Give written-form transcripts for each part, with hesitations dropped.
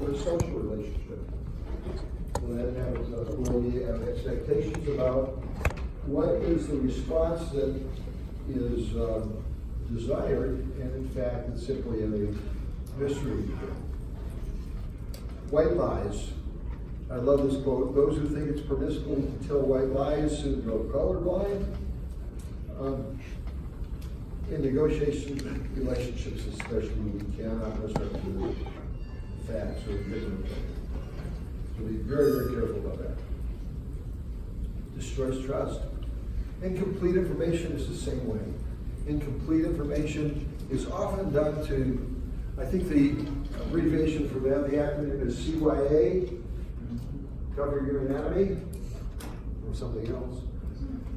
for a social relationship. Will we have expectations about what is the response that is desired, and in fact, it's simply a mystery. White lies. I love this quote. Those who think it's permissible to tell white lies soon go colorblind. In negotiation relationships especially, we cannot misrepresent facts or different things. So be very, very careful about that. Destroys trust. Incomplete information is the same way. Incomplete information is often done to, I think the abbreviation for that, the acronym is CYA, cover your anatomy, or something else.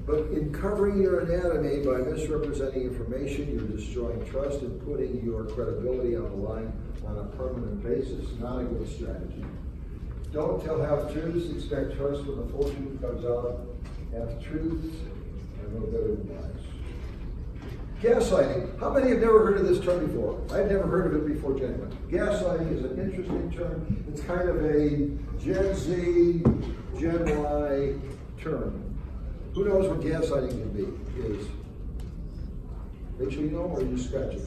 But in covering your anatomy by misrepresenting information, you're destroying trust and putting your credibility on the line on a permanent basis. Not a good strategy. Don't tell half-truths, expect trust when the full truth comes out. Half-truths are no better than lies. Gaslighting. How many have never heard of this term before? I've never heard of it before, gentlemen. Gaslighting is an interesting term. It's kind of a Gen Z, Gen Y term. Who knows what gaslighting can be? Is Rachel, you know, or are you scratching?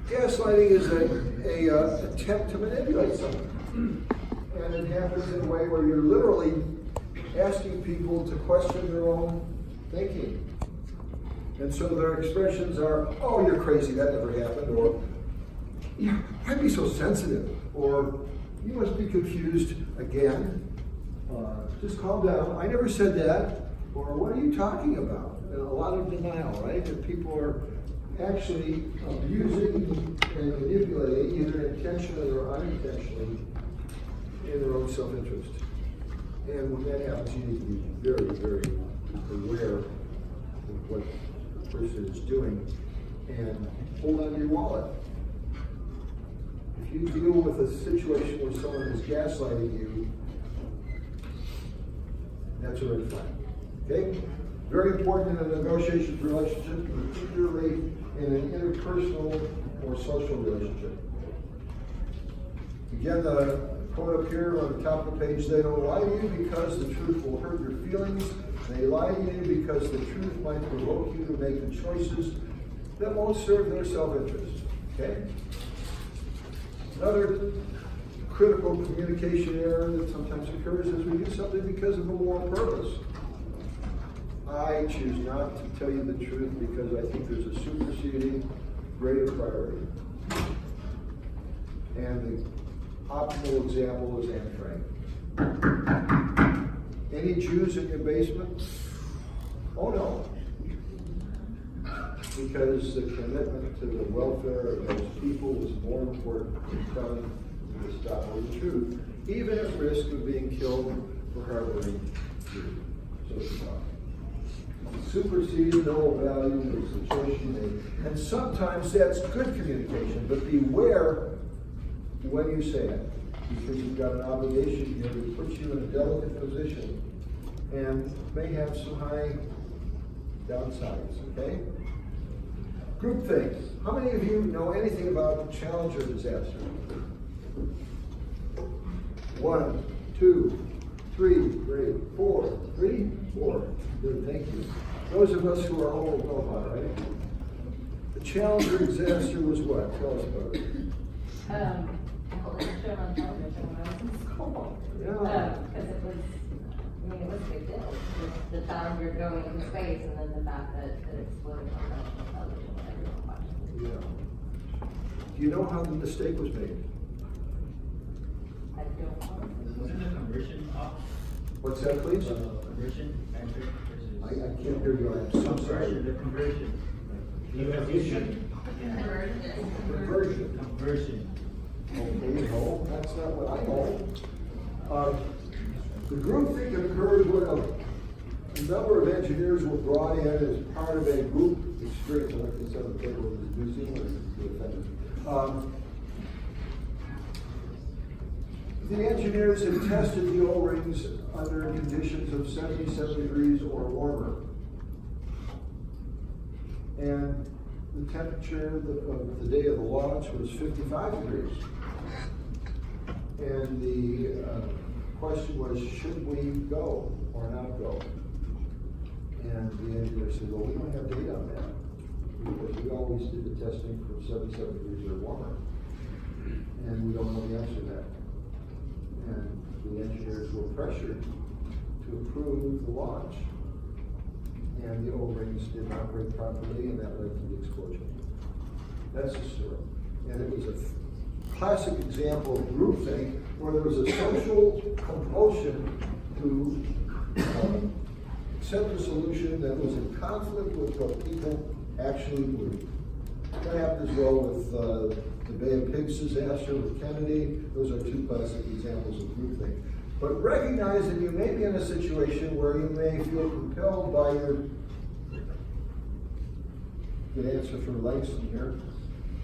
Gaslighting is a attempt to manipulate someone. And it happens in a way where you're literally asking people to question their own thinking. And so their expressions are, oh, you're crazy, that never happened, or yeah, why'd be so sensitive, or you must be confused again. Just calm down. I never said that. Or what are you talking about? And a lot of denial, right? That people are actually abusing and manipulating, either intentionally or unintentionally, in their own self-interest. And when that happens, you need to be very, very aware of what the person is doing and hold on to your wallet. If you deal with a situation where someone is gaslighting you, that's a red flag. Okay? Very important in a negotiation relationship, particularly in an interpersonal or social relationship. Again, the quote up here on the top of the page, they don't lie to you because the truth will hurt your feelings. They lie to you because the truth might provoke you to make the choices that won't serve their self-interest. Okay? Another critical communication error that sometimes occurs is we do something because of a moral purpose. I choose not to tell you the truth because I think there's a superseding greater priority. And the optimal example is Anne Frank. Any Jews in your basement? Oh no. Because the commitment to the welfare of those people was more important than telling the stop the truth, even at risk of being killed for harboring Jews. So it's not. Superseding noble value is the choice you make. And sometimes that's good communication, but beware when you say it, because you've got an obligation here to put you in a delicate position and may have some high downsides, okay? Groupthink. How many of you know anything about the Challenger disaster? 1, 2, 3, great, 4, 3, 4. Good, thank you. Those of us who are old know about it, right? The Challenger disaster was what? Tell us about it. It was shown on television when I was in school. Yeah. Because it was, I mean, it was a big deal. The Challenger going into space and then the fact that it exploded on national television and everyone watched it. Yeah. Do you know how the mistake was made? I don't know. Wasn't the conversion off? What's that, please? Conversion factor versus. I can't hear you. I'm so sorry. The conversion. Conversion. Conversion. Conversion. Okay, no, that's not what I know. The groupthink occurred when a number of engineers were brought in as part of a group experience. I like this on the table in New Zealand. The engineers had tested the O-rings under conditions of 77 degrees or warmer. And the temperature of the day of the launch was 55 degrees. question was, should we go or not go? And the engineer said, well, we don't have data on that, because we always did the testing from 77 degrees or warmer, and we don't know the answer to that. And the engineers were pressured to approve the launch, and the O-rings didn't operate properly, and that led to the explosion. That's the story. And it was a classic example of groupthink, where there was a social compulsion to accept a solution that was in conflict with what people actually believed. That happened as well with the Bay of Pigs disaster with Kennedy. Those are two classic examples of groupthink. But recognize that you may be in a situation where you may feel compelled by your good answer for Langston here.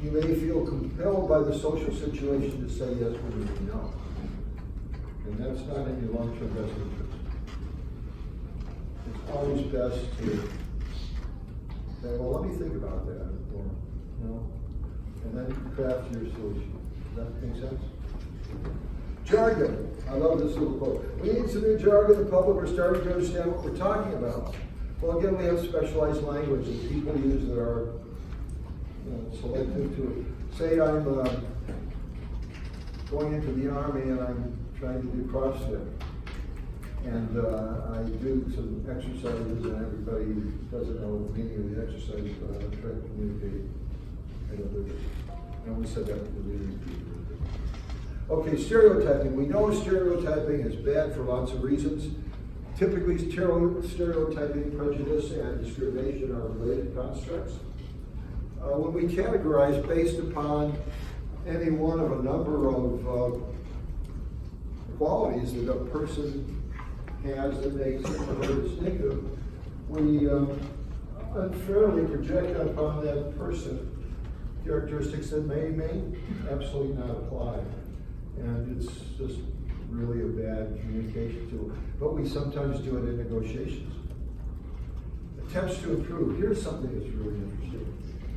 You may feel compelled by the social situation to say yes when you mean no. And that's not in your long-term best interest. It's always best to say, well, let me think about that, or, you know, and then craft your solution. Does that make sense? Jargon. I love this little quote. We need some new jargon. The public are starting to understand what we're talking about. Well, again, we have specialized language that people use that are selective to it. Say I'm going into the Army and I'm trying to do CrossFit. And I do some exercises, and everybody doesn't know the meaning of the exercises, but I'm trying to communicate. And we said that with the leaders. Okay, stereotyping. We know stereotyping is bad for lots of reasons. Typically, stereotyping, prejudice, and discrimination are related constructs. When we categorize based upon any one of a number of qualities that a person has that makes him or her distinctive, we unfairly project upon that person characteristics that may absolutely not apply. And it's just really a bad communication tool. But we sometimes do it in negotiations. Attempts to improve. Here's something that's really interesting.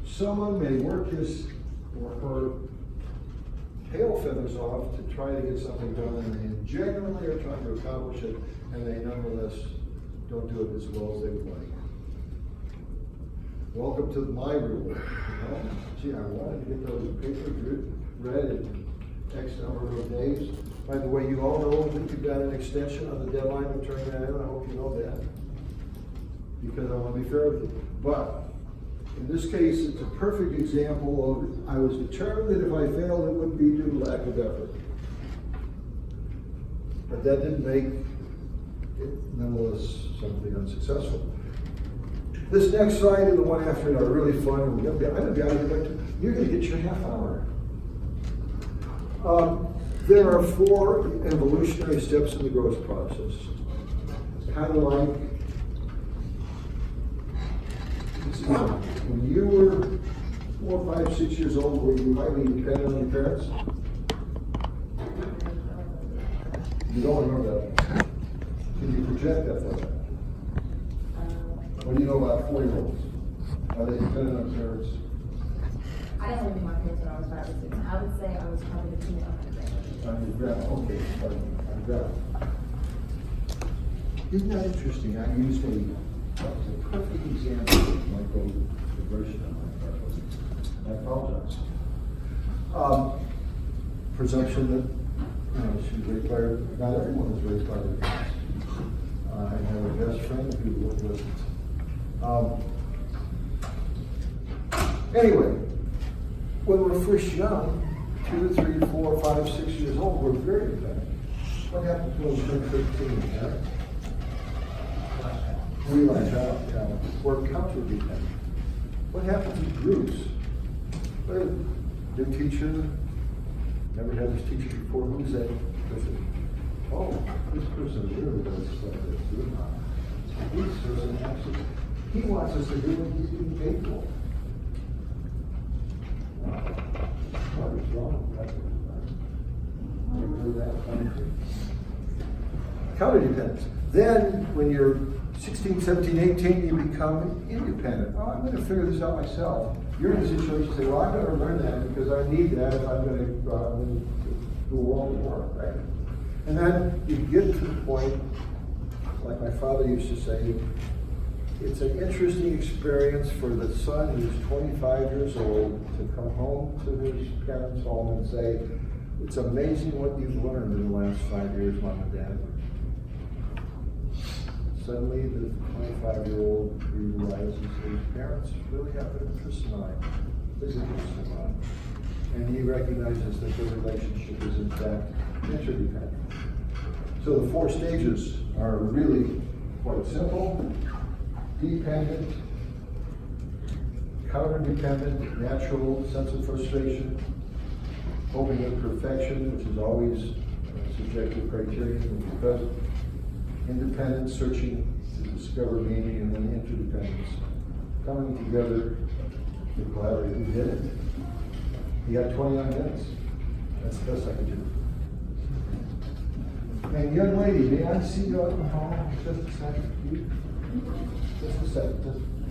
Someone may work his or her tail feathers off to try to get something done, and they genuinely are trying to accomplish it, and they nonetheless don't do it as well as they would like. Welcome to my rule. You know? Gee, I wanted to get those papers read in X number of days. By the way, you all know that you've got an extension on the deadline to turn that in. I hope you know that, because I want to be fair with you. But in this case, it's a perfect example of I was determined that if I failed, it would be due to lack of effort. But that didn't make it, nonetheless, something unsuccessful. This next slide and the one after it are really fun. I'm going to be out of here. You're going to get your half hour. There are 4 evolutionary steps in the growth process. Kind of like, when you were 4, 5, 6 years old, were you highly dependent on your parents? You don't remember that. Can you project that for them? What do you know about 4-year-olds? Are they dependent on parents? I didn't live with my parents when I was 5 or 6. I would say I was probably dependent on my grandmother. On your grandma, okay, on grandma. Isn't that interesting? I used that was a perfect example of microaggression on my part. I apologize. Presumption that she was raised by her, not everyone was raised by their parents. I have a best friend who wasn't. Anyway, when we're first young, 2, 3, 4, 5, 6 years old, we're very dependent. What happens when we turn 13? Right? Realize how we're counter-dependent. What happens in groups? Well, new teacher, never had this teacher before. Who's that person? Oh, this person really does stuff that's good. This person actually, he wants us to do what he's being paid for. What is wrong with that? You do that? Counter-dependence. Then, when you're 16, 17, 18, you become independent. Oh, I'm going to figure this out myself. You're in a situation to say, well, I'm going to learn that because I need that if I'm going to go out and do a world of work, right? And then you get to the point, like my father used to say, it's an interesting experience for the son who's 25 years old to come home to his parents' home and say, it's amazing what you've learned in the last 5 years, Mom and Dad. Suddenly, the 25-year-old realizes his parents really have an interest in mine, big interest in mine. And he recognizes that their relationship is in fact interdependent. So the 4 stages are really quite simple: dependent, counter-dependent, natural sense of frustration, hoping at perfection, which is always a subjective criterion of the present, independent, searching to discover meaning, and then interdependence, coming together to collaborate. Who did it? You got 29 minutes. That's the best I could do. And young lady, may I see you out in the hall? Just a second. Just a second.